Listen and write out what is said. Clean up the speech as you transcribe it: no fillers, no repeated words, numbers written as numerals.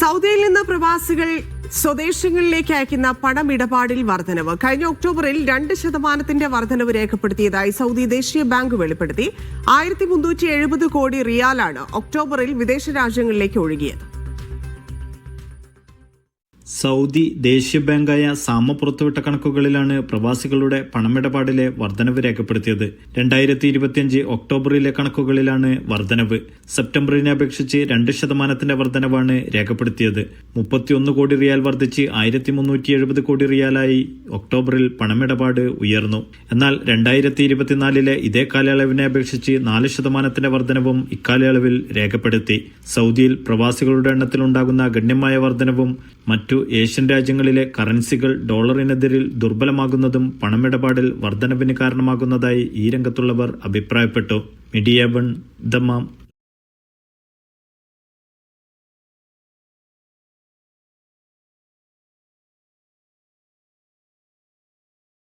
സൗദിയിൽ നിന്ന് പ്രവാസികൾ സ്വദേശങ്ങളിലേക്ക് അയക്കുന്ന പണമിടപാടിൽ വർധനവ്. കഴിഞ്ഞ ഒക്ടോബറിൽ 2% വർധനവ് രേഖപ്പെടുത്തിയതായി സൗദി ദേശീയ ബാങ്ക് വെളിപ്പെടുത്തി. 1370 കോടി റിയാലാണ് ഒക്ടോബറിൽ വിദേശ രാജ്യങ്ങളിലേക്ക് ഒഴുകിയത്. സൗദി ദേശീയ ബാങ്കായ സാമ പുറത്തുവിട്ട കണക്കുകളിലാണ് പ്രവാസികളുടെ പണമിടപാടിലെ വർധനവ് രേഖപ്പെടുത്തിയത്. 2025 ഒക്ടോബറിലെ കണക്കുകളിലാണ് വർധനവ്. സെപ്റ്റംബറിനെ അപേക്ഷിച്ച് 2% വർധനവാണ് രേഖപ്പെടുത്തിയത്. 31 കോടി റിയാൽ വർദ്ധിച്ച് 1370 കോടി റിയാലായി ഒക്ടോബറിൽ പണമിടപാട് ഉയർന്നു. എന്നാൽ 2024 ഇതേ കാലയളവിനെ അപേക്ഷിച്ച് 4% വർധനവും ഇക്കാലയളവിൽ രേഖപ്പെടുത്തി. സൗദിയിൽ പ്രവാസികളുടെ എണ്ണത്തിലുണ്ടാകുന്ന ഗണ്യമായ വർധനവും മറ്റു ഏഷ്യൻ രാജ്യങ്ങളിലെ കറൻസികൾ ഡോളറിനെതിരിൽ ദുർബലമാകുന്നതും പണമിടപാടിൽ വർധനവിന് കാരണമാകുന്നതായി ഈ രംഗത്തുള്ളവർ അഭിപ്രായപ്പെട്ടു. Media 1 Dammam.